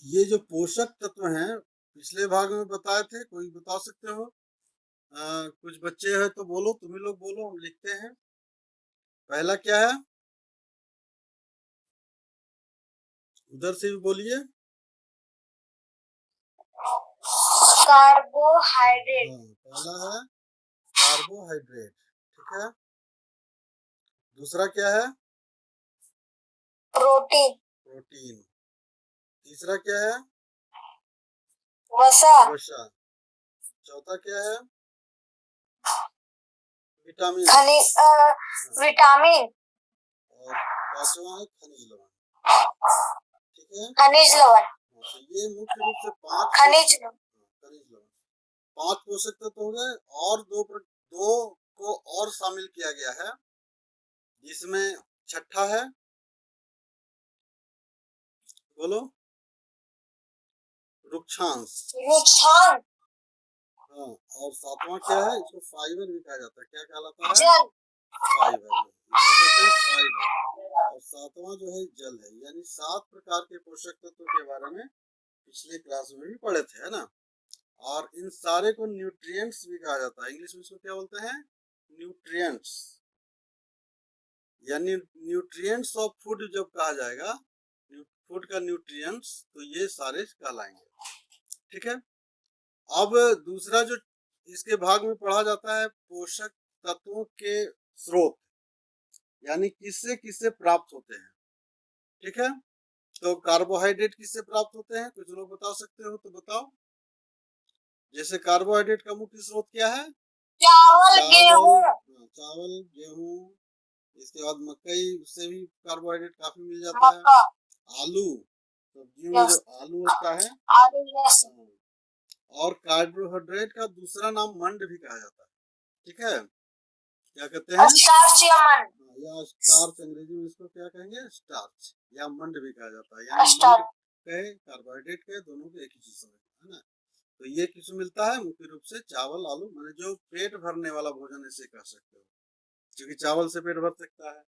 ये जो पोषक तत्व हैं पिछले भाग में बताए थे, कोई बता सकते हो? कुछ बच्चे हैं तो बोलो, तुम ही लोग बोलो, हम लिखते हैं। पहला क्या है? उधर से भी बोलिए। कार्बोहाइड्रेट। पहला है कार्बोहाइड्रेट, ठीक है। दूसरा क्या है? प्रोटीन। प्रोटीन। तीसरा क्या है? वसा। वसा। चौथा क्या है? विटामिन। विटामिन। और पांचवा है खनिज लवण, ठीक है। खनिज लवण। तो ये मुख्य रूप से पांच खनिज लवण, पांच पोषक तत्व हो गए। और दो को और शामिल किया गया है, जिसमें छठा है, बोलो, रुक्षांश। हाँ, और सातवां क्या है? इसको फाइबर भी कहा जाता है। क्या कहलाता है? जल। फाइबर। इसको कहते हैं फाइबर। और सातवां जो है जल है। यानी 7 प्रकार के पोषक तत्वों के बारे में पिछले क्लास में भी पढ़े थे, है ना। और इन सारे को न्यूट्रिएंट्स भी कहा जाता है। इंग्लिश में इसको क्या बोलते हैं? न्यूट्रिएंट्स। यानी न्यूट्रिएंट्स ऑफ फूड जब कहा जाएगा, फूड का न्यूट्रिएंट्स, तो ये सारे कहलाएंगे, ठीक है। अब दूसरा जो इसके भाग में पढ़ा जाता है, पोषक तत्वों के स्रोत, यानी किससे किससे प्राप्त होते हैं, ठीक है। तो कार्बोहाइड्रेट किससे प्राप्त होते हैं? कुछ लोग बता सकते हो तो बताओ। जैसे कार्बोहाइड्रेट का मुख्य स्रोत क्या है? चावल, गेहूं। चावल, गेहूं। इसके बाद मकई से भी कार्बोहाइड्रेट काफी मिल जाता है। आलू, सब्जियों में जो आलू होता है। और कार्बोहाइड्रेट का दूसरा नाम मंड भी कहा जाता है, ठीक है। क्या कहते हैं? स्टार्च या मंड। या स्टार्च, अंग्रेजी में इसको क्या कहेंगे? स्टार्च या मंड भी कहा जाता है। यानी मंड कहे, कार्बोहाइड्रेट कहे, दोनों को एक ही चीज समझते हैं, है ना। तो ये किसमें मिलता है? मुख्य रूप से चावल, आलू, माने जो पेट भरने वाला भोजन इसे कह सकते हो। क्योंकि चावल से पेट भर सकता है,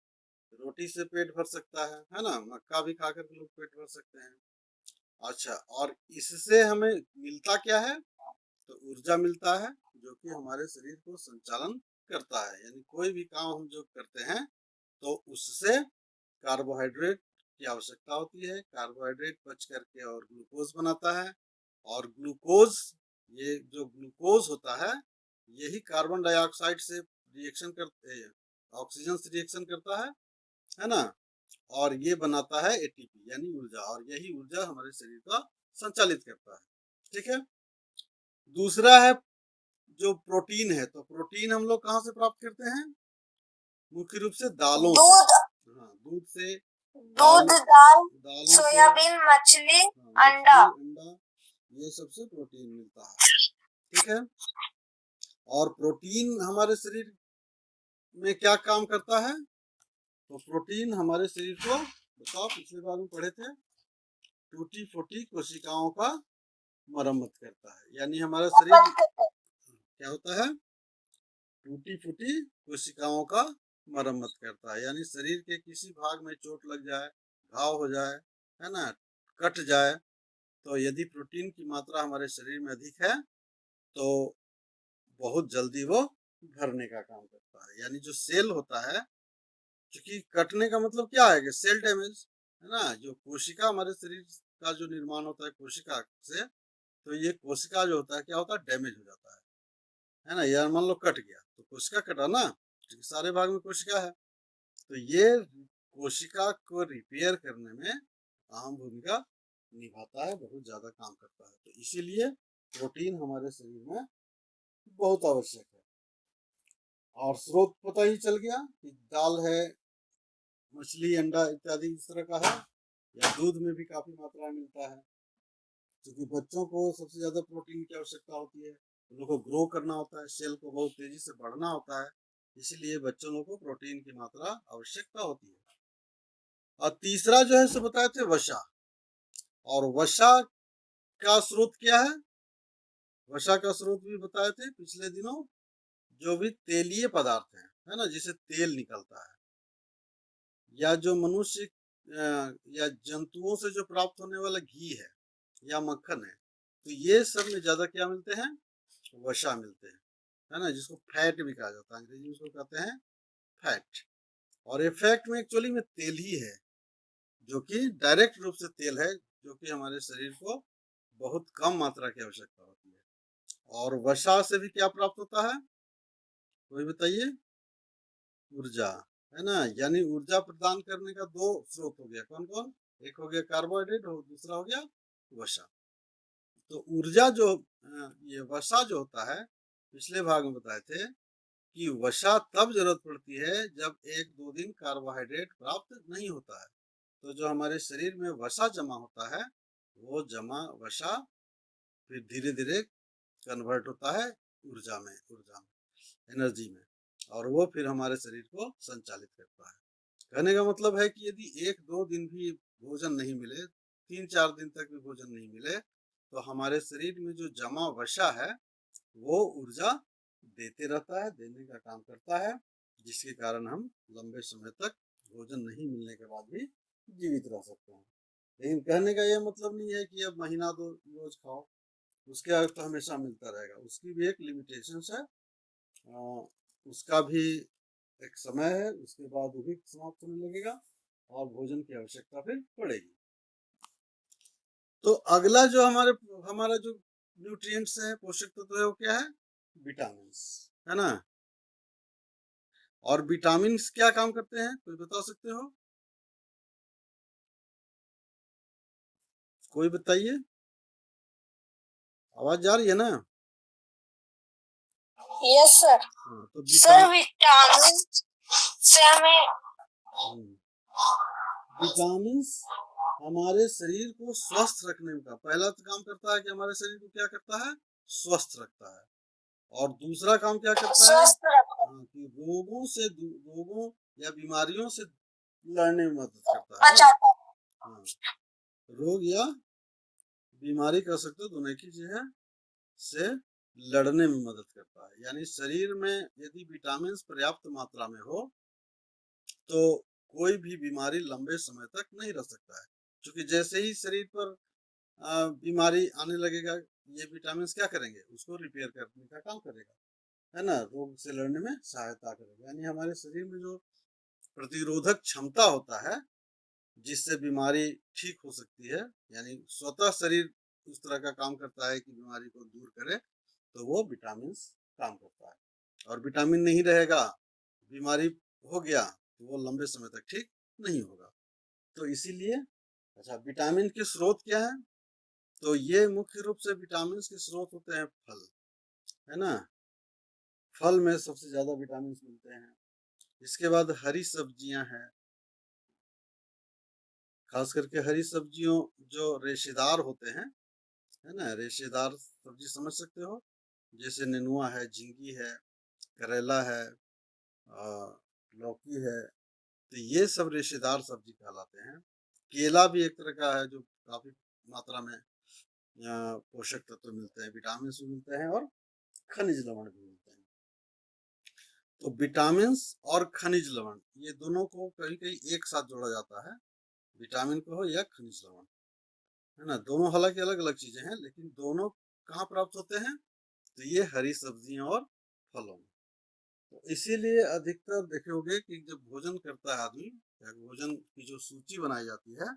रोटी से पेट भर सकता है ना। मक्का भी खाकर के लोग पेट भर सकते हैं। अच्छा, और इससे हमें मिलता क्या है? तो ऊर्जा मिलता है, जो कि हमारे शरीर को संचालन करता है। यानी कोई भी काम हम जो करते हैं तो उससे कार्बोहाइड्रेट की आवश्यकता होती है। कार्बोहाइड्रेट पच करके और ग्लूकोज बनाता है। और ग्लूकोज, ये जो ग्लूकोज होता है, यही कार्बन डाइऑक्साइड से रिएक्शन करते हैं, ऑक्सीजन से रिएक्शन करता है ना। और ये बनाता है एटीपी यानी ऊर्जा, और यही ऊर्जा हमारे शरीर का संचालित करता है, ठीक है। दूसरा है जो प्रोटीन है। तो प्रोटीन हम लोग कहाँ से प्राप्त करते हैं? मुख्य रूप से दालों से। हाँ, दूध से, दाल, सोयाबीन, मछली, अंडा। ये सबसे प्रोटीन मिलता है, ठीक है। और प्रोटीन हमारे शरीर में क्या काम करता है? तो प्रोटीन हमारे शरीर को, बताओ, पिछले बार में पढ़े थे, टूटी फूटी कोशिकाओं का मरम्मत करता है। यानी हमारा शरीर क्या होता है? टूटी फूटी कोशिकाओं का मरम्मत करता है। यानी शरीर के किसी भाग में चोट लग जाए, घाव हो जाए, है ना, कट जाए, तो यदि प्रोटीन की मात्रा हमारे शरीर में अधिक है तो बहुत जल्दी वो भरने का काम करता है। यानी जो सेल होता है, क्योंकि कटने का मतलब क्या है कि सेल डैमेज, है ना। जो कोशिका, हमारे शरीर का जो निर्माण होता है कोशिका से, तो ये कोशिका जो होता है क्या होता है? डैमेज हो जाता है ना। यार मान लो कट गया तो कोशिका कटा ना, क्योंकि सारे भाग में कोशिका है। तो ये कोशिका को रिपेयर करने में अहम भूमिका निभाता है, बहुत ज्यादा काम करता है। तो इसीलिए प्रोटीन हमारे शरीर में बहुत आवश्यक है। और स्रोत पता ही चल गया कि दाल है, मछली, अंडा इत्यादि इस तरह का है। या दूध में भी काफी मात्रा में मिलता है, क्योंकि बच्चों को सबसे ज्यादा प्रोटीन की आवश्यकता होती है। उन को ग्रो करना होता है, सेल को बहुत तेजी से बढ़ना होता है, इसीलिए बच्चों लोग को प्रोटीन की मात्रा आवश्यकता होती है। और तीसरा जो है सो बताए थे वसा। और वसा का स्रोत क्या है? वसा का स्रोत भी बताए थे पिछले दिनों। जो भी तेलीय पदार्थ है ना, जिसे तेल निकलता है, या जो मनुष्य या जंतुओं से जो प्राप्त होने वाला घी है, या मक्खन तो ये सब में ज्यादा क्या मिलते हैं, वसा मिलते हैं, है ना, जिसको फैट भी कहा जाता है, अंग्रेजी में उसको कहते हैं फैट। और ये फैट में एक्चुअली में तेल ही है, जो कि डायरेक्ट रूप से तेल है, जो कि हमारे शरीर को बहुत कम मात्रा की आवश्यकता होती है। और वसा से भी क्या प्राप्त होता है, कोई बताइए, ऊर्जा, है ना, यानी ऊर्जा प्रदान करने का दो स्रोत हो गया, कौन कौन, एक हो गया कार्बोहाइड्रेट और दूसरा हो गया वसा। तो ऊर्जा जो ये वसा जो होता है, पिछले भाग में बताए थे कि वसा तब जरूरत पड़ती है जब 1-2 दिन कार्बोहाइड्रेट प्राप्त नहीं होता है। तो जो हमारे शरीर में वसा जमा होता है, वो जमा वसा फिर धीरे धीरे कन्वर्ट होता है ऊर्जा में, एनर्जी में, और वो फिर हमारे शरीर को संचालित करता है। कहने का मतलब है कि यदि 1-2 दिन भी भोजन नहीं मिले, 3-4 दिन तक भी भोजन नहीं मिले, तो हमारे शरीर में जो जमा वसा है वो ऊर्जा देते रहता है, देने का काम करता है, जिसके कारण हम लंबे समय तक भोजन नहीं मिलने के बाद भी जीवित रह सकते हैं। लेकिन कहने का यह मतलब नहीं है कि अब महीना दो रोज खाओ, उसके बाद तो हमेशा मिलता रहेगा, उसकी भी एक लिमिटेशन है, उसका भी एक समय है, उसके बाद वो भी समाप्त होने लगेगा और भोजन की आवश्यकता फिर पड़ेगी। तो अगला जो हमारा जो न्यूट्रिएंट्स है, पोषक तत्व है, वो क्या है, विटामिन, है ना। और विटामिन क्या काम करते हैं, कोई बता सकते हो, कोई बताइए, आवाज जा रही है ना। Yes sir. तो सर विटामिन से हमें विटामिन हमारे शरीर को स्वस्थ रखने का पहला तो काम करता है कि हमारे शरीर को क्या करता है, स्वस्थ रखता है। और दूसरा काम क्या करता है, कि रोगों या बीमारियों से लड़ने में मदद करता है। रोग या बीमारी कह सकते हो, दोनों एक ही चीज है, से लड़ने में मदद करता है। यानी शरीर में यदि विटामिन पर्याप्त मात्रा में हो तो कोई भी बीमारी लंबे समय तक नहीं रह सकता है, क्योंकि जैसे ही शरीर पर बीमारी आने लगेगा, ये विटामिन क्या करेंगे, उसको रिपेयर करने का काम करेगा, है ना, रोग से लड़ने में सहायता करेगा। यानी हमारे शरीर में जो प्रतिरोधक क्षमता होता है, जिससे बीमारी ठीक हो सकती है, यानी स्वतः शरीर उस तरह का काम करता है कि बीमारी को दूर करे, तो वो विटामिन काम करता है। और विटामिन नहीं रहेगा, बीमारी हो गया, तो वो लंबे समय तक ठीक नहीं होगा। तो इसीलिए अच्छा, विटामिन के स्रोत क्या है, तो ये मुख्य रूप से विटामिन के स्रोत होते हैं फल, है ना, फल में सबसे ज्यादा विटामिन मिलते हैं। इसके बाद हरी सब्जियां हैं, खास करके हरी सब्जियों जो रेशेदार होते हैं, है ना, रेशेदार सब्जी समझ सकते हो, जैसे नेनुआ है, झींगी है, करेला है, लौकी है, तो ये सब रेशेदार सब्जी कहलाते हैं। केला भी एक तरह का है जो काफी मात्रा में पोषक तत्व मिलते हैं, विटामिन भी मिलते हैं और खनिज लवण भी मिलते हैं। तो विटामिन और खनिज लवण ये दोनों को कहीं कहीं एक साथ जोड़ा जाता है, विटामिन को हो या खनिज लवण, है ना, दोनों हालांकि अलग अलग चीजें हैं, लेकिन दोनों कहाँ प्राप्त होते हैं, तो ये हरी सब्जियों और फलों में। तो इसीलिए अधिकतर देखोगे कि जब भोजन करता है आदमी, या भोजन की जो सूची बनाई जाती है,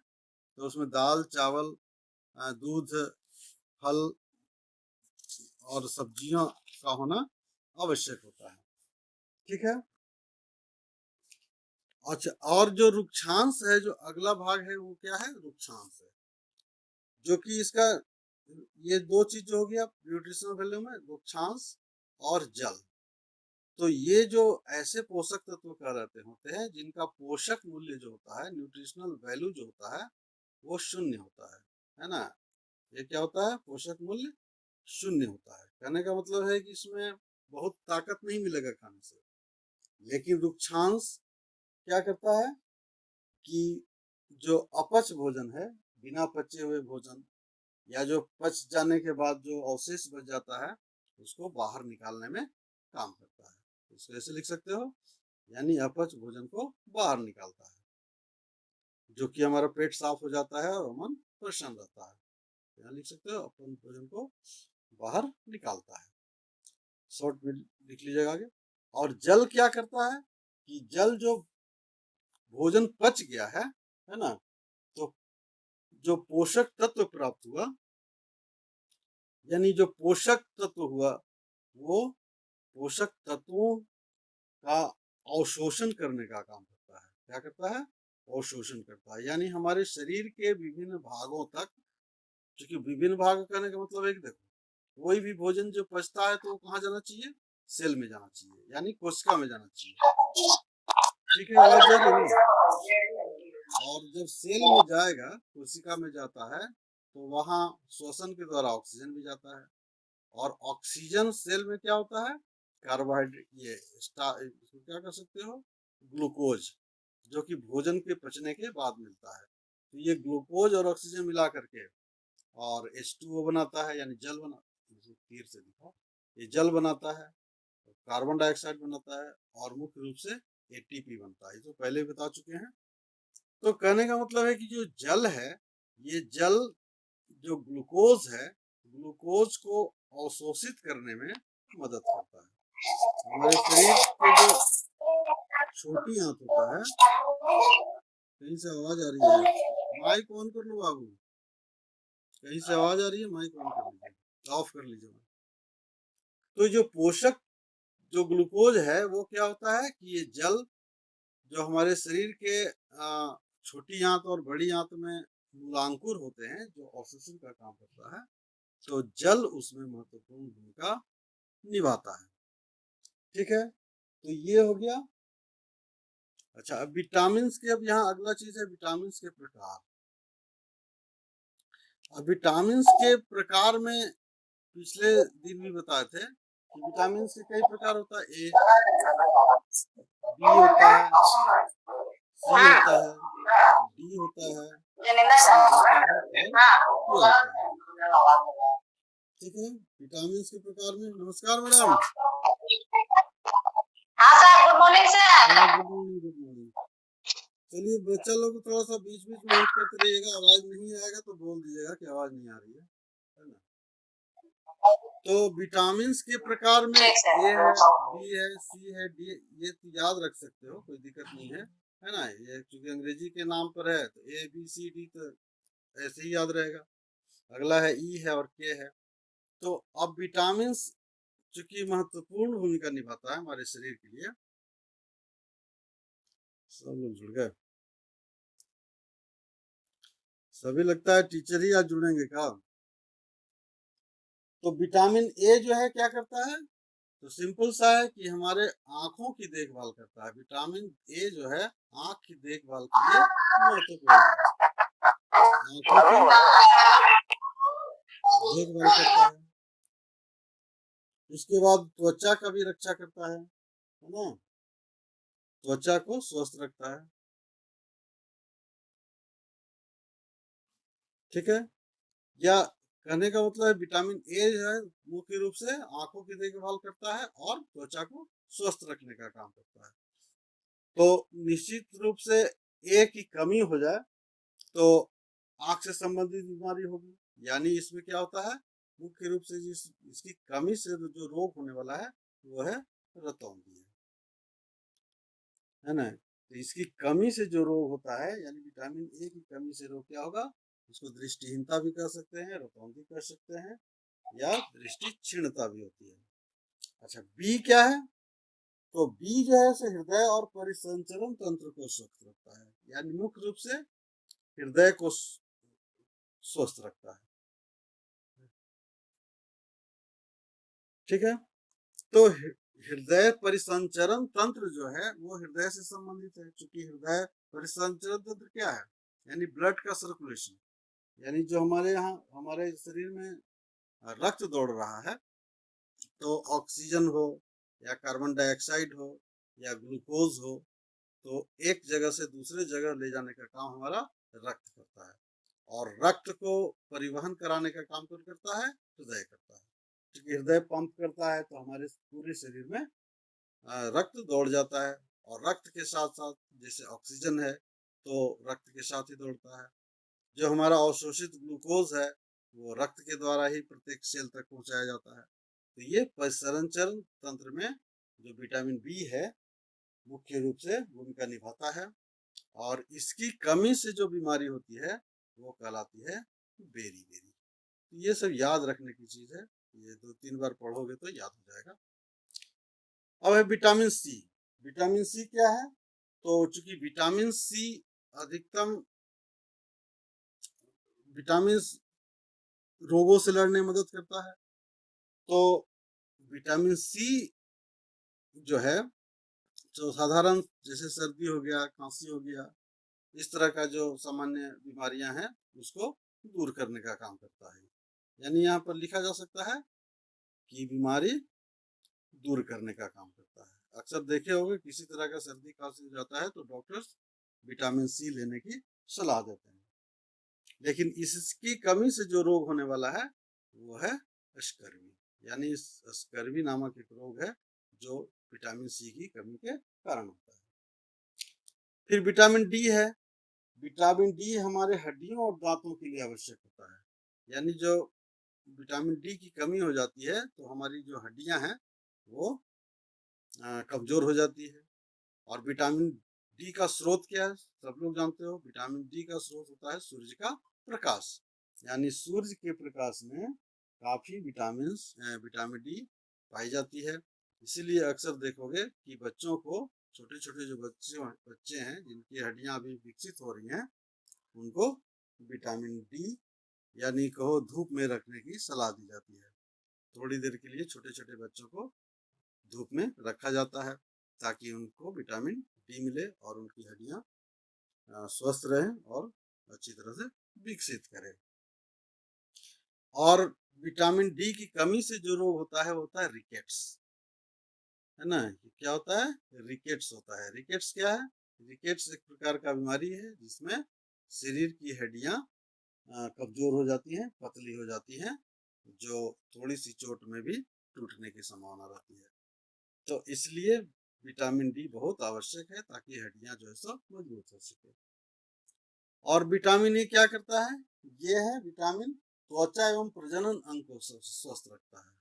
तो उसमें दाल, चावल, दूध, फल और सब्जियों का होना आवश्यक होता है, ठीक है। अच्छा, और जो रुक्षांश है, जो अगला भाग है, वो क्या है, रुक्षांश है, जो कि इसका ये दो चीज हो गया न्यूट्रिशनल वैल्यू में, रुक्षांश और जल। तो ये जो ऐसे पोषक तत्व कहलाते होते हैं जिनका पोषक मूल्य जो होता है, न्यूट्रिशनल वैल्यू जो होता है, वो शून्य होता है ना। ये क्या होता है, पोषक मूल्य शून्य होता है। कहने का मतलब है कि इसमें बहुत ताकत नहीं मिलेगा खाने से, लेकिन रुक्षांश क्या करता है कि जो अपच भोजन है, बिना पचे हुए भोजन, या जो पच जाने के बाद जो अवशेष बच जाता है, उसको बाहर निकालने में काम करता है। इसको ऐसे लिख सकते हो, यानी अपच भोजन को बाहर निकालता है, जो कि हमारा पेट साफ हो जाता है और मन प्रसन्न रहता है। यहाँ लिख सकते हो, अपन भोजन को बाहर निकालता है। शॉर्ट में लिख लीजिएगा आगे। और जल क्या करता है कि जल जो भोजन पच गया है ना, तो जो पोषक तत्व प्राप्त हुआ, यानी जो पोषक तत्व हुआ, वो पोषक तत्वों का अवशोषण करने का काम करता है। क्या करता है? अवशोषण करता है। यानी हमारे शरीर के विभिन्न भागों तक, क्योंकि विभिन्न भाग करने का मतलब एक, देखो कोई भी भोजन जो पचता है तो वो कहाँ जाना चाहिए? सेल में जाना चाहिए, यानी कोशिका में जाना चाहिए। ठीक है, आवाज जा रही है? और जब सेल में जाएगा, कोशिका में जाता है, तो वहां श्वसन के द्वारा ऑक्सीजन भी जाता है। और ऑक्सीजन सेल में क्या होता है? कार्बोहाइड्रेट, ये इसको क्या कर सकते हो? ग्लूकोज, जो कि भोजन के पचने के बाद मिलता है। तो ये ग्लूकोज और ऑक्सीजन मिला करके और H2O बनाता है, यानी जल बना, तीर से दिखा, ये जल बनाता है, कार्बन डाइऑक्साइड बनाता है, और मुख्य रूप से ATP बनता है, जो पहले बता चुके हैं। तो कहने का मतलब है कि जो जल है, ये जल जो ग्लूकोज है, ग्लूकोज को अवशोषित करने में मदद करता है। हमारे शरीर के जो छोटी आंत होता है, कहीं से आवाज आ रही है, माइक ऑन कर लो बाबू, कहीं से आवाज आ रही है, माइक ऑन कर लीजिए, ऑफ कर लीजिए। तो जो पोषक जो ग्लूकोज है, वो क्या होता है कि ये जल जो हमारे शरीर के छोटी आंत और बड़ी आंत में मूलांकुर होते हैं, जो अवशोषण का काम करता है, तो जल उसमें महत्वपूर्ण भूमिका निभाता है। ठीक है, तो ये हो गया। अच्छा, अब विटामिन के, अब यहाँ अगला चीज है विटामिन के प्रकार। अब विटामिन के प्रकार में पिछले दिन भी बताए थे कि विटामिन के कई प्रकार होता है। ए, बी होता है, सी होता है, डी होता है, ठीक है। विटामिन के प्रकार में, नमस्कार मैडम। हाँ sir, good morning sir. Good morning, good morning. चलिए बच्चा लोग थोड़ा सा बीच बीच में म्यूट करते रहिएगा, आवाज नहीं आएगा तो बोल दीजिएगा कि आवाज नहीं आ रही है ना। तो विटामिन के प्रकार में ए है, बी है, सी है, डी, ये तो याद रख सकते हो, कोई दिक्कत नहीं है ना। ये क्योंकि अंग्रेजी के नाम पर है, तो ए बी सी डी तो ऐसे ही याद रहेगा। अगला है ई है और के है। तो अब विटामिन चूंकि महत्वपूर्ण भूमिका निभाता है हमारे शरीर के लिए। सब लोग जुड़ गए, सभी लगता है टीचर ही आज जुड़ेंगे का। तो विटामिन ए जो है क्या करता है? तो सिंपल सा है कि हमारे आंखों की देखभाल करता है। विटामिन ए जो है आंख की देखभाल के लिए महत्वपूर्ण है। आंखों की देखभाल करता है। इसके बाद त्वचा का भी रक्षा करता है ना, त्वचा को स्वस्थ रखता है। ठीक है, या कहने का मतलब है विटामिन ए जो है मुख्य रूप से आंखों की देखभाल करता है और त्वचा को स्वस्थ रखने का काम करता है। तो निश्चित रूप से ए की कमी हो जाए तो आंख से संबंधित बीमारी होगी। यानी इसमें क्या होता है, मुख्य रूप से इसकी कमी से जो रोग होने वाला है वो है रतौंधी, है ना। तो इसकी कमी से जो रोग होता है, यानी विटामिन ए की कमी से रोग क्या होगा, इसको दृष्टिहीनता भी कह सकते हैं, रतौंधी कह सकते हैं, या दृष्टि क्षीणता भी होती है। अच्छा, बी क्या है? तो बी जो है से हृदय और परिसंचरण तंत्र को स्वस्थ रखता है, यानी मुख्य रूप से हृदय को स्वस्थ रखता है। ठीक है, तो हृदय परिसंचरण तंत्र जो है वो हृदय से संबंधित है। क्योंकि हृदय परिसंचरण तंत्र क्या है, यानी ब्लड का सर्कुलेशन, यानी जो हमारे यहाँ हमारे शरीर में रक्त दौड़ रहा है, तो ऑक्सीजन हो या कार्बन डाइऑक्साइड हो या ग्लूकोज हो, तो एक जगह से दूसरे जगह ले जाने का काम हमारा रक्त करता है। और रक्त को परिवहन कराने का काम कौन करता है? हृदय करता है। क्योंकि हृदय पंप करता है तो हमारे पूरे शरीर में रक्त दौड़ जाता है। और रक्त के साथ साथ जैसे ऑक्सीजन है तो रक्त के साथ ही दौड़ता है। जो हमारा अवशोषित ग्लूकोज है वो रक्त के द्वारा ही प्रत्येक सेल तक पहुंचाया जाता है। तो ये परिसंचरण तंत्र में जो विटामिन बी है मुख्य रूप से भूमिका निभाता है, और इसकी कमी से जो बीमारी होती है वो कहलाती है बेरी-बेरी। तो ये सब याद रखने की चीज है, ये 2-3 बार पढ़ोगे तो याद हो जाएगा। अब है विटामिन सी। विटामिन सी क्या है? तो चूंकि विटामिन सी अधिकतम विटामिन रोगों से लड़ने में मदद करता है। तो विटामिन सी जो है, जो साधारण जैसे सर्दी हो गया, खांसी हो गया, इस तरह का जो सामान्य बीमारियां हैं उसको दूर करने का काम करता है। यानी यहाँ पर लिखा जा सकता है कि बीमारी दूर करने का काम करता है। अक्सर देखे होंगे किसी तरह का सर्दी खांसी हो जाता है तो डॉक्टर्स विटामिन सी लेने की सलाह देते हैं। लेकिन इसकी कमी से जो रोग होने वाला है वो है स्कर्वी। यानी स्कर्वी नामक एक रोग है जो विटामिन सी की कमी के कारण होता है। फिर विटामिन डी है। विटामिन डी हमारे हड्डियों और दांतों के लिए आवश्यक होता है। यानी जो विटामिन डी की कमी हो जाती है तो हमारी जो हड्डियां हैं वो कमजोर हो जाती है। और विटामिन डी का स्रोत क्या है? सब लोग जानते हो, विटामिन डी का स्रोत होता है सूर्य का प्रकाश। यानी सूर्य के प्रकाश में काफी विटामिन डी पाई जाती है। इसीलिए अक्सर देखोगे कि बच्चों को, छोटे छोटे जो बच्चे हैं जिनकी हड्डियां अभी विकसित हो रही हैं, उनको विटामिन डी यानी कहो धूप में रखने की सलाह दी जाती है। थोड़ी देर के लिए छोटे छोटे बच्चों को धूप में रखा जाता है ताकि उनको विटामिन डी मिले और उनकी हड्डियां स्वस्थ रहें और अच्छी तरह से विकसित करें। और विटामिन डी की कमी से जो रोग होता है वो होता है रिकेट्स, है ना। क्या होता है? रिकेट्स होता है। रिकेट्स क्या है? रिकेट्स एक प्रकार का बीमारी है जिसमें शरीर की हड्डियां कमजोर हो जाती हैं, पतली हो जाती हैं, जो थोड़ी सी चोट में भी टूटने की संभावना रहती है। तो इसलिए विटामिन डी बहुत आवश्यक है ताकि हड्डियां जो है सो मजबूत हो सके। और विटामिन ए क्या करता है? ये है विटामिन त्वचा एवं प्रजनन अंग को स्वस्थ रखता है।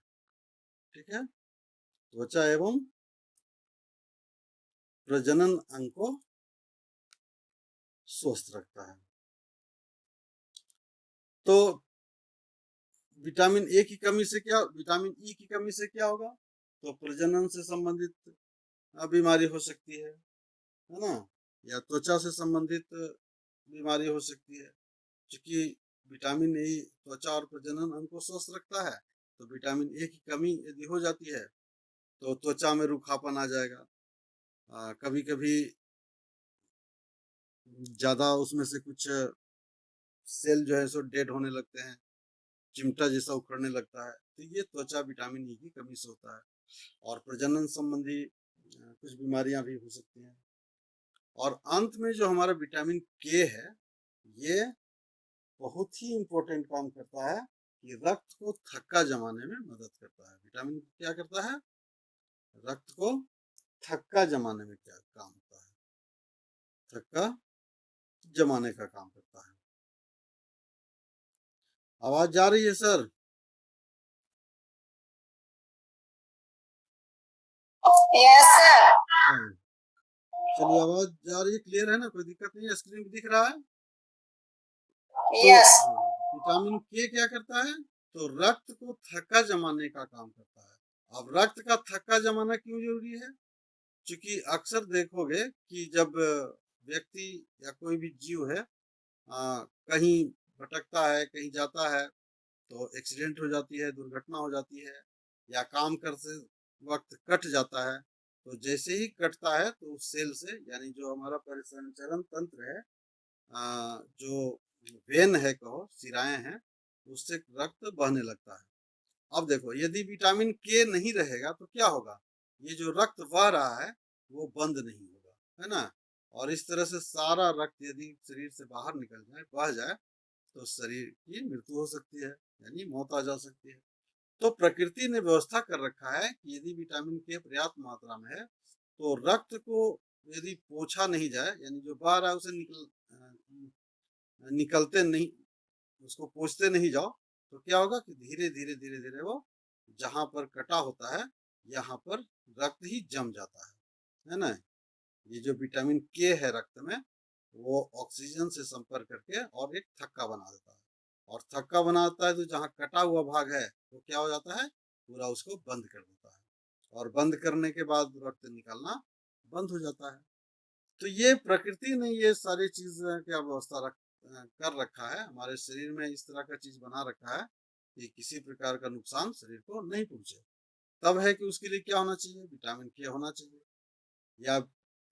ठीक है, त्वचा एवं प्रजनन अंग को स्वस्थ रखता है। तो विटामिन ए की कमी से क्या, विटामिन ई की कमी से क्या होगा? तो प्रजनन से संबंधित बीमारी हो सकती है ना, या त्वचा से संबंधित बीमारी हो सकती है। क्योंकि विटामिन ए त्वचा और प्रजनन अंग को स्वस्थ रखता है, तो विटामिन ए की कमी यदि हो जाती है तो त्वचा में रूखापन आ जाएगा। कभी कभी ज्यादा उसमें से कुछ सेल जो है सो डेड होने लगते हैं, चिमटा जैसा उखड़ने लगता है, तो ये त्वचा विटामिन ई की कमी से होता है। और प्रजनन संबंधी कुछ बीमारियां भी हो सकती हैं। और अंत में जो हमारा विटामिन के है, ये बहुत ही इम्पोर्टेंट काम करता है कि रक्त को थक्का जमाने में मदद करता है। विटामिन क्या करता है? रक्त को थक्का जमाने में क्या काम होता है? थक्का जमाने का काम करता है। आवाज जा रही है सर? Yes sir. हाँ, चलिए आवाज जा रही है, क्लियर है ना, कोई दिक्कत नहीं है, स्क्रीन पे दिख रहा है? तो यस। विटामिन के क्या करता है? तो रक्त को थक्का जमाने का काम करता है। अब रक्त का थक्का जमाना क्यों जरूरी है? क्योंकि अक्सर देखोगे कि जब व्यक्ति या कोई भी जीव है कहीं भटकता है, कहीं जाता है, तो एक्सीडेंट हो जाती है, दुर्घटना हो जाती है, या काम करते वक्त कट जाता है, तो जैसे ही कटता है तो उस सेल से, यानी जो हमारा परिसंचरण तंत्र है, जो वेन है कहो, शिराएं हैं, उससे रक्त बहने लगता है। अब देखो, यदि विटामिन के नहीं रहेगा तो क्या होगा? ये जो रक्त बह रहा है वो बंद नहीं होगा, है ना। और इस तरह से सारा रक्त यदि शरीर से बाहर निकल जाए, बह जाए, तो शरीर की मृत्यु हो सकती है, यानी मौत आ जा सकती है। तो प्रकृति ने व्यवस्था कर रखा है कि यदि विटामिन के पर्याप्त मात्रा में है तो रक्त को यदि पोंछा नहीं जाए, यानी जो बह रहा है उसे निकलते नहीं, उसको पोंछते नहीं जाओ, तो क्या होगा कि धीरे धीरे धीरे धीरे वो जहां पर कटा होता है यहाँ पर रक्त ही जम जाता है ना। ये जो विटामिन के है रक्त में, वो ऑक्सीजन से संपर्क करके और एक थक्का बना देता है, और थक्का बनाता है तो जहाँ कटा हुआ भाग है वो क्या हो जाता है, पूरा उसको बंद कर देता है, और बंद करने के बाद रक्त निकलना बंद हो जाता है। तो ये प्रकृति ने ये सारी चीज क्या व्यवस्था कर रखा है, हमारे शरीर में इस तरह का चीज बना रखा है कि किसी प्रकार का नुकसान शरीर को नहीं पहुंचे। तब है कि उसके लिए क्या होना चाहिए, विटामिन के होना चाहिए, या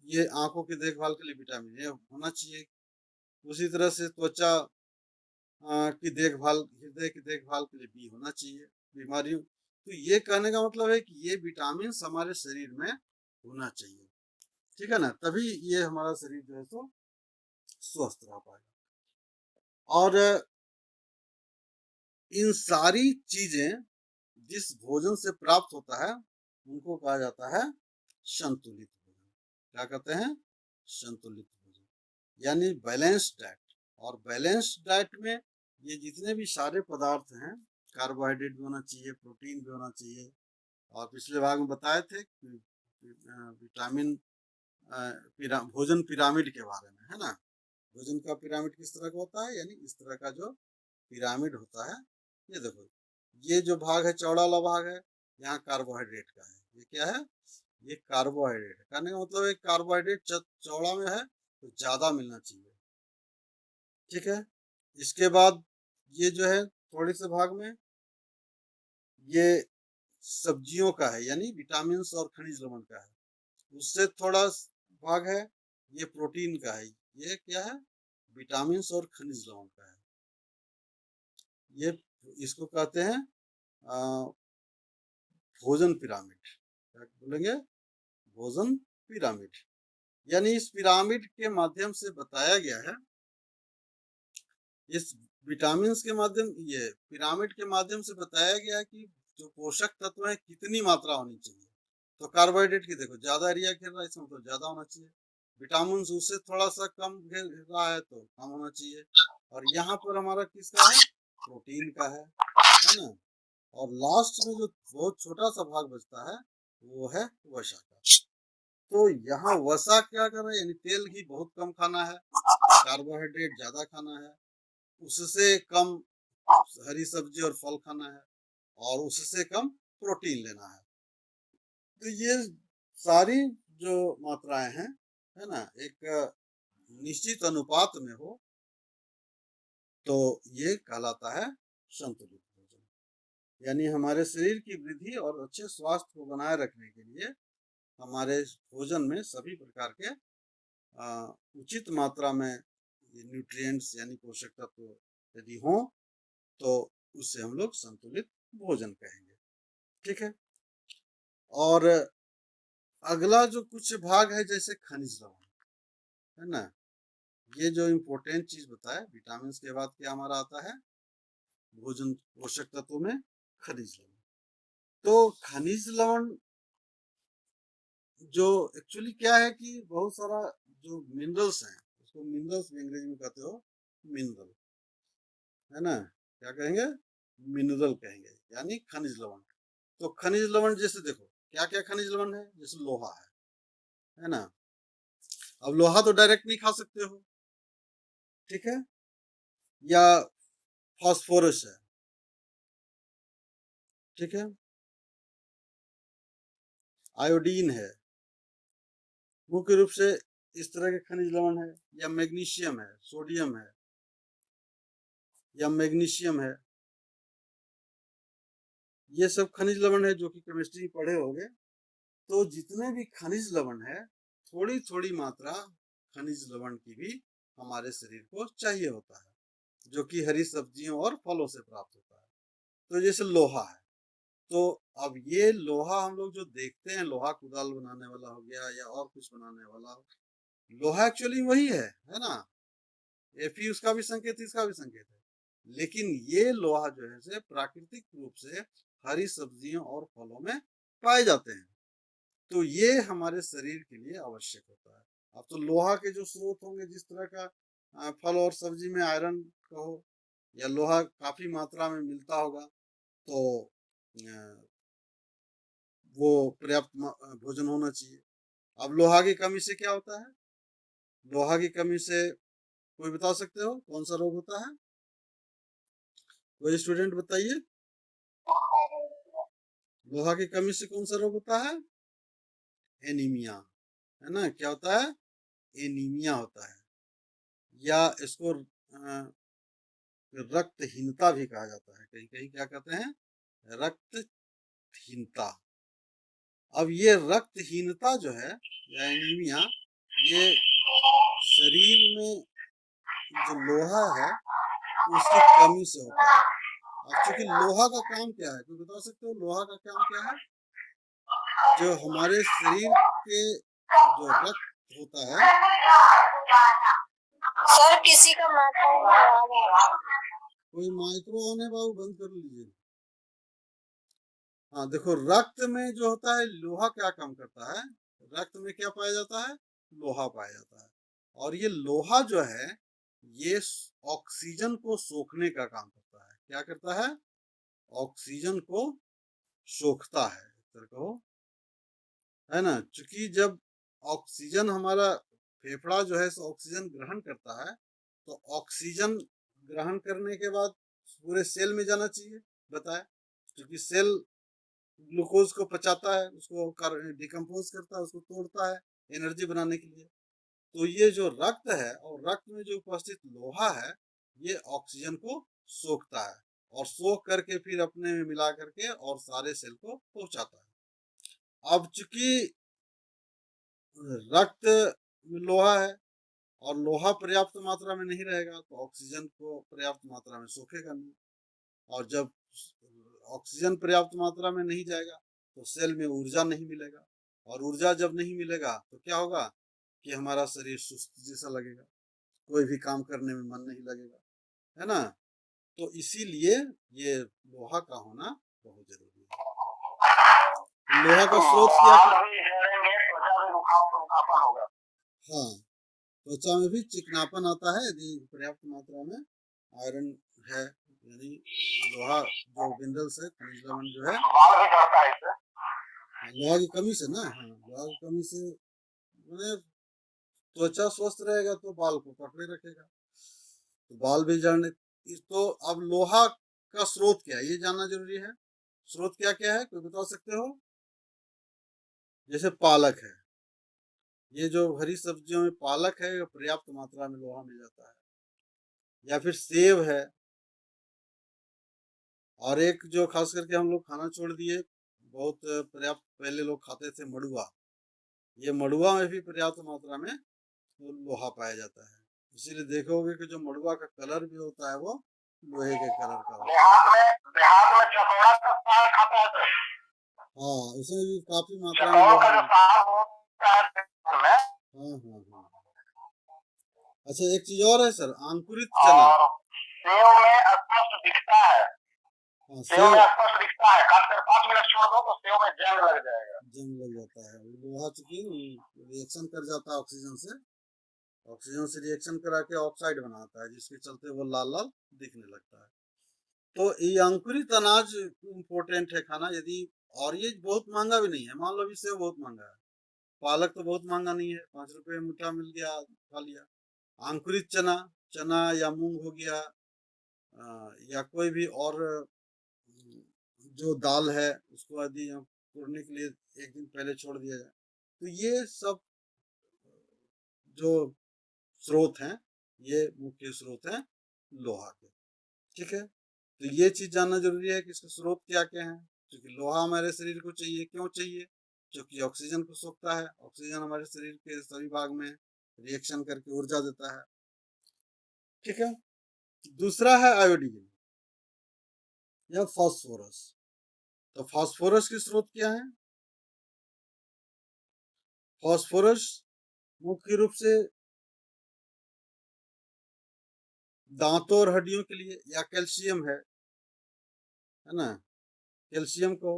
ये आंखों की देखभाल के लिए विटामिन ए होना चाहिए। उसी तरह से त्वचा की देखभाल, हृदय की देखभाल के लिए बी होना चाहिए, बीमारियों। तो ये कहने का मतलब है कि ये विटामिन हमारे शरीर में होना चाहिए, ठीक है ना, तभी ये हमारा शरीर जो है तो स्वस्थ रह पाएगा। और इन सारी चीजें जिस भोजन से प्राप्त होता है उनको कहा जाता है संतुलित भोजन। क्या कहते हैं, संतुलित भोजन, यानी बैलेंस्ड डाइट। और बैलेंस्ड डाइट में ये जितने भी सारे पदार्थ हैं, कार्बोहाइड्रेट भी होना चाहिए, प्रोटीन भी होना चाहिए, और पिछले भाग में बताए थे विटामिन भोजन पिरामिड के बारे में, है ना। भोजन का पिरामिड किस तरह का होता है, यानी इस तरह का जो पिरामिड होता है, ये देखो, ये जो भाग है चौड़ा वाला भाग है, यहाँ कार्बोहाइड्रेट का है, ये क्या है, ये कार्बोहाइड्रेट है। कहने का मतलब एक कार्बोहाइड्रेट चौड़ा में है तो ज्यादा मिलना चाहिए, ठीक है। इसके बाद ये जो है थोड़े से भाग में ये सब्जियों का है, यानी विटामिन और खनिज लवण का है। उससे थोड़ा भाग है ये प्रोटीन का है, ये क्या है, विटामिन और खनिज लवण का है। ये इसको कहते हैं भोजन पिरामिड। क्या बोलेंगे, भोजन पिरामिड। यानी इस पिरामिड के माध्यम से बताया गया है, इस विटामिन के माध्यम, ये पिरामिड के माध्यम से बताया गया है कि जो पोषक तत्व है कितनी मात्रा होनी चाहिए। तो कार्बोहाइड्रेट की देखो ज्यादा एरिया घेर रहा है, इसमें तो ज्यादा होना चाहिए। विटामिन उससे थोड़ा सा कम घेर रहा है तो कम होना चाहिए। और यहाँ पर हमारा किसका है, प्रोटीन का है ना। और लास्ट में जो बहुत छोटा सा भाग बचता है वो है वसा का। तो यहाँ वसा क्या कर रहा है, यानी तेल घी बहुत कम खाना है, कार्बोहाइड्रेट ज्यादा खाना है, उससे कम हरी सब्जी और फल खाना है, और उससे कम प्रोटीन लेना है। तो ये सारी जो मात्राएं हैं, है ना, एक निश्चित अनुपात में हो तो ये कहलाता है संतुलित भोजन। यानी हमारे शरीर की वृद्धि और अच्छे स्वास्थ्य को बनाए रखने के लिए हमारे भोजन में सभी प्रकार के उचित मात्रा में न्यूट्रिएंट्स यानी पोषक तत्व यदि हों तो उससे हम लोग संतुलित भोजन कहेंगे, ठीक है। और अगला जो कुछ भाग है जैसे खनिज लवण, है ना, ये जो इम्पोर्टेंट चीज बताए, विटामिन के बाद क्या हमारा आता है, भोजन पोषक तत्वों में खनिज लवण। तो खनिज लवण जो एक्चुअली क्या है कि बहुत सारा जो मिनरल्स हैं, उसको मिनरल्स भी अंग्रेजी में कहते हो, मिनरल, है ना, क्या कहेंगे, मिनरल कहेंगे, यानी खनिज लवण। तो खनिज लवण जैसे देखो क्या क्या खनिज लवण है, जैसे लोहा है ना। अब लोहा तो डायरेक्ट नहीं खा सकते हो, ठीक है, या फास्फोरस है, ठीक है, आयोडीन है, मुख्य रूप से इस तरह के खनिज लवण है, या मैग्नीशियम है, सोडियम है, या मैग्नीशियम है। ये सब खनिज लवण है जो कि केमिस्ट्री पढ़े होंगे। तो जितने भी खनिज लवण है, थोड़ी थोड़ी मात्रा खनिज लवण की भी हमारे शरीर को चाहिए होता है, जो कि हरी सब्जियों और फलों से प्राप्त होता है। तो जैसे लोहा है, तो अब ये लोहा हम लोग जो देखते हैं, लोहा कुदाल बनाने वाला हो गया या और कुछ बनाने वाला हो, लोहा एक्चुअली वही है ना, एफी उसका भी संकेत, इसका भी संकेत है। लेकिन ये लोहा जो है से प्राकृतिक रूप से हरी सब्जियों और फलों में पाए जाते हैं, तो ये हमारे शरीर के लिए आवश्यक होता है। अब तो लोहा के जो स्रोत होंगे, जिस तरह का फल और सब्जी में आयरन कहो या लोहा काफी मात्रा में मिलता होगा तो वो पर्याप्त भोजन होना चाहिए। अब लोहा की कमी से क्या होता है? लोहा की कमी से कोई बता सकते हो कौन सा रोग होता है? कोई स्टूडेंट बताइए। लोहा की कमी से कौन सा रोग होता है? एनीमिया, है ना? क्या होता है? एनीमिया होता है, या इसको रक्तहीनता भी कहा जाता है। कहीं कहीं क्या कहते हैं? रक्तहीनता। अब ये रक्तहीनता जो है या एनीमिया, ये शरीर में जो लोहा है उसकी कमी से होता है। अब चूंकि लोहा का काम क्या है, कोई बता सकते हो लोहा का काम क्या है? जो हमारे शरीर के जो रक्त होता है। सर किसी का माइक्रोफोन आवाज आ रहा है। कोई माइक्रो ऑन है बाबू, बंद कर लीजिए। हाँ देखो, रक्त में जो होता है लोहा क्या काम करता है? रक्त में क्या पाया जाता है? लोहा पाया जाता है। और ये लोहा जो है ये ऑक्सीजन को सोखने का काम करता है। क्या करता है? ऑक्सीजन को सोखता है, कहो, है ना? क्योंकि जब ऑक्सीजन हमारा फेफड़ा जो है ऑक्सीजन ग्रहण करता है, तो ऑक्सीजन ग्रहण करने के बाद पूरे सेल में जाना चाहिए, बताए, क्योंकि सेल ग्लूकोज को पचाता है, उसको डिकम्पोज करता है, उसको तोड़ता है एनर्जी बनाने के लिए। तो ये जो रक्त है और रक्त में जो उपस्थित लोहा है ये ऑक्सीजन को सोखता है और सोख करके फिर अपने में मिला करके और सारे सेल को पहुंचाता है। अब चूंकि रक्त में लोहा है और लोहा पर्याप्त मात्रा में नहीं रहेगा तो ऑक्सीजन को पर्याप्त मात्रा में सोखेगा नहीं, और जब ऑक्सीजन पर्याप्त मात्रा में नहीं जाएगा तो सेल में ऊर्जा नहीं मिलेगा, और ऊर्जा जब नहीं मिलेगा तो क्या होगा कि हमारा शरीर सुस्त जैसा लगेगा, कोई भी काम करने में मन नहीं लगेगा, है ना? तो इसीलिए ये लोहा का होना बहुत जरूरी है। लोहा का स्रोत क्या है? हाँ, त्वचा में भी चिकनापन आता है यदि पर्याप्त मात्रा में आयरन है, यानी लोहा जो मिनरल्स है, खनिज लवण जो है, लोहा की कमी से ना, हाँ, लोहा की कमी से मैंने त्वचा स्वस्थ रहेगा तो बाल को पकड़े रखेगा, तो बाल भी झड़ने। तो अब लोहा का स्रोत क्या है ये जानना जरूरी है। स्रोत क्या क्या है, कोई बता सकते हो? जैसे पालक है, ये जो हरी सब्जियों में पालक है पर्याप्त मात्रा में लोहा मिल जाता है, या फिर सेब है, और एक जो खास करके हम लोग खाना छोड़ दिए, बहुत पर्याप्त पहले लोग खाते थे, मड़ुआ। ये मड़ुआ में भी पर्याप्त मात्रा में लोहा पाया जाता है, इसीलिए देखोगे कि जो मड़ुआ का कलर भी होता है वो लोहे के कलर का होता है। देहात में चकोड़ा का साग खाता है सर। हाँ, उसमें भी काफी मात्रा में लोहा मिलता है। हाँ हाँ हाँ। अच्छा, एक चीज और है सर, अंकुरित चना। सेव में स्पष्ट दिखता है। हाँ, सेव में स्पष्ट दिखता है, खासकर 5 मिनट छोड़ दो तो सेव में जंग लग जाएगा। जंग लग जाता है, लोहा चूंकि रिएक्शन कर जाता है ऑक्सीजन से रिएक्शन करा के ऑक्साइड बनाता है, जिसके चलते वो लाल लाल दिखने लगता है। तो ये अंकुरित अनाज इम्पोर्टेंट है खाना, यदि, और ये बहुत महंगा भी नहीं है। मान लो अभी सेव बहुत महंगा है, पालक तो बहुत महंगा नहीं है, 5 रुपए मुठा मिल गया, खा लिया। अंकुरित चना, चना या मूंग हो गया, या कोई भी और जो दाल है उसको यदि हम तोड़ने के लिए एक दिन पहले छोड़ दिया जाए, तो ये सब जो स्रोत हैं ये मुख्य स्रोत हैं लोहा के। ठीक है, तो ये चीज जानना जरूरी है कि इसके स्रोत क्या क्या हैं। क्योंकि लोहा हमारे शरीर को चाहिए, क्यों चाहिए? क्योंकि ऑक्सीजन को सोखता है, ऑक्सीजन हमारे शरीर के सभी भाग में रिएक्शन करके ऊर्जा देता है। ठीक है, दूसरा है आयोडीन या फास्फोरस। तो फास्फोरस के स्रोत क्या है? फास्फोरस मुख्य रूप से दांतों और हड्डियों के लिए, या कैल्शियम है ना? कैल्शियम को,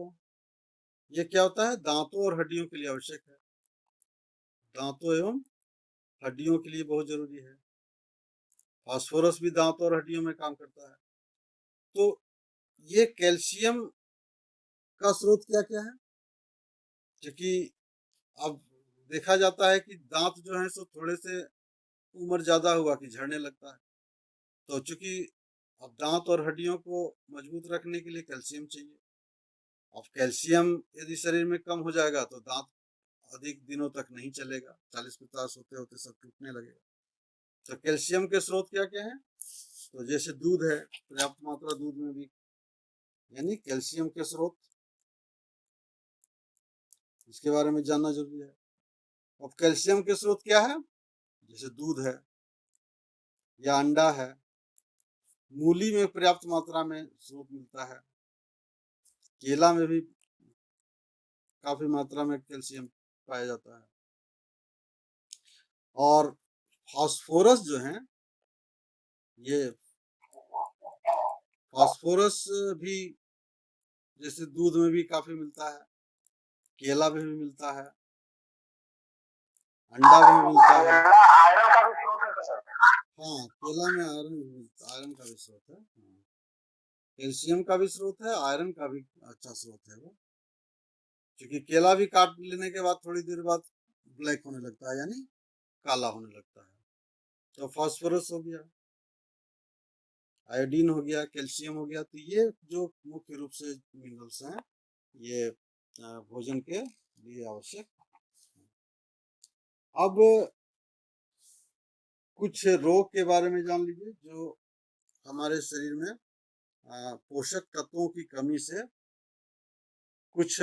ये क्या होता है? दांतों और हड्डियों के लिए आवश्यक है, दांतों एवं हड्डियों के लिए बहुत जरूरी है। फास्फोरस भी दांतों और हड्डियों में काम करता है। तो ये कैल्शियम का स्रोत क्या क्या है? क्योंकि अब देखा जाता है कि दांत जो है सो थोड़े से उम्र ज्यादा हुआ कि झड़ने लगता है। तो चूंकि अब दांत और हड्डियों को मजबूत रखने के लिए कैल्शियम चाहिए। अब कैल्शियम यदि शरीर में कम हो जाएगा तो दांत अधिक दिनों तक नहीं चलेगा, 40-50 होते होते सब टूटने लगेगा। तो कैल्शियम के स्रोत क्या क्या है? तो जैसे दूध है, पर्याप्त मात्रा दूध में भी, यानी कैल्शियम के स्रोत, इसके बारे में जानना जरूरी है। अब कैल्शियम के स्रोत क्या है? जैसे दूध है या अंडा है, मूली में पर्याप्त मात्रा में स्रोत मिलता है, केला में भी काफी मात्रा में कैल्शियम पाया जाता है। और फास्फोरस जो है, ये फास्फोरस भी जैसे दूध में भी काफी मिलता है, केला में भी मिलता है, अंडा में भी मिलता है। हाँ, केला में आयरन का भी स्रोत है। कैल्शियम का भी स्रोत है, आयरन का भी अच्छा स्रोत है वो। क्योंकि केला भी काट लेने के बाद थोड़ी देर बाद ब्लैक होने लगता है, यानी काला होने लगता है। तो फास्फोरस हो गया, आयोडीन हो गया, कैल्शियम हो गया। तो ये जो मुख्य रूप से मिनरल्स हैं, ये भोजन के लिए आवश्यक। अब कुछ रोग के बारे में जान लीजिए जो हमारे शरीर में पोषक तत्वों की कमी से, कुछ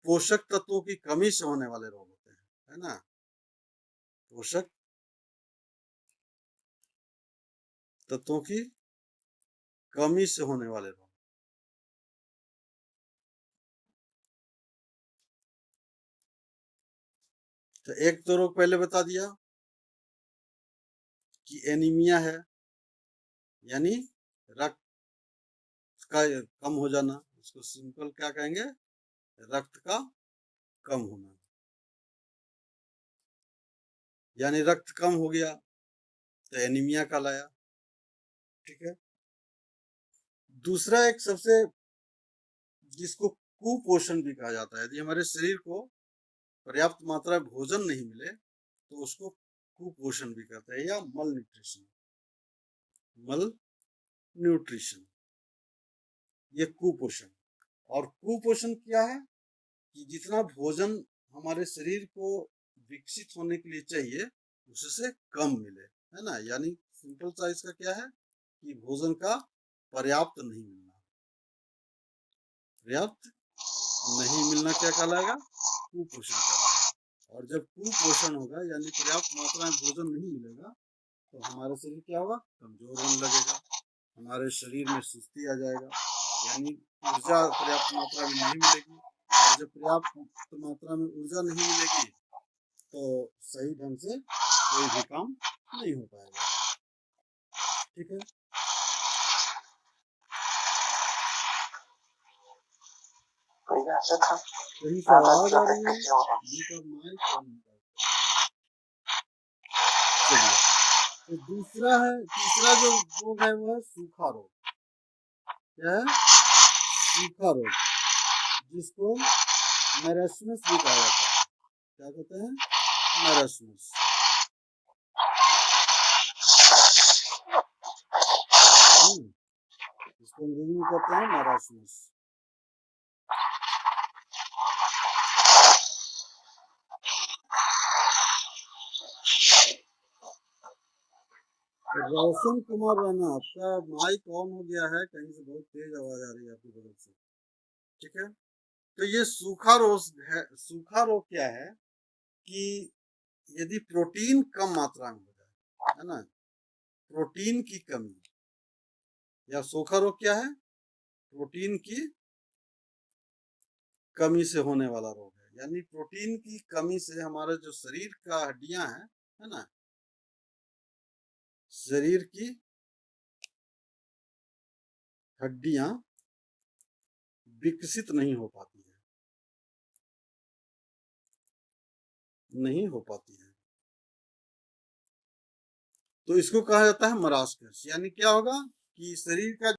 पोषक तत्वों की कमी से होने वाले रोग होते हैं, है ना। पोषक तत्वों की कमी से होने वाले रोग। तो एक तो रोग पहले बता दिया कि एनीमिया है, यानी रक्त का कम हो जाना। इसको सिंपल क्या कहेंगे? रक्त का कम होना, यानी रक्त कम हो गया तो एनीमिया कहलाया। ठीक है। दूसरा एक सबसे, जिसको कुपोषण भी कहा जाता है, यदि हमारे शरीर को पर्याप्त मात्रा में भोजन नहीं मिले तो उसको कुपोषण भी कहते हैं, या मल न्यूट्रिशन। मल न्यूट्रिशन, ये कुपोषण। और कुपोषण क्या है कि जितना भोजन हमारे शरीर को विकसित होने के लिए चाहिए उससे कम मिले, है ना। यानी सिंपल सा इसका क्या है कि भोजन का पर्याप्त नहीं मिलना। पर्याप्त नहीं मिलना क्या कहलाएगा? कुपोषण कहलाएगा। और जब कुपोषण होगा, यानी पर्याप्त मात्रा में भोजन नहीं मिलेगा, तो हमारा शरीर क्या होगा? कमजोर होने लगेगा, हमारे शरीर में सुस्ती आ जाएगा, यानी ऊर्जा पर्याप्त मात्रा में नहीं मिलेगी। और जब पर्याप्त मात्रा में ऊर्जा नहीं मिलेगी तो सही ढंग से कोई भी काम नहीं हो पाएगा। ठीक है। कहीं से आवाज आ रही है? माइक ऑन है। चलिए, तो दूसरा है, तीसरा जो रोग है वो है सूखा रोग। क्या है? सूखा रोग, जिसको मैरास्मस भी कहा जाता है। क्या कहते हैं? मैरास्मस। इसको अंग्रेजी में कहते हैं मैरास्मस। रोशन कुमार राणा, आपका माइक ऑन हो गया है, कहीं से बहुत तेज आवाज आ रही है आपकी तरफ से। ठीक है। तो ये सूखा रोग है। सूखा रोग क्या है कि यदि प्रोटीन कम मात्रा में हो जाए, है ना, प्रोटीन की कमी, या सूखा रोग क्या है? प्रोटीन की कमी से होने वाला रोग है। यानी प्रोटीन की कमी से हमारा जो शरीर का हड्डियां हैं, है ना, शरीर की हड्डियां विकसित नहीं हो पाती है, नहीं हो पाती है। तो इसको कहा जाता है मरासमस। यानी क्या होगा कि शरीर का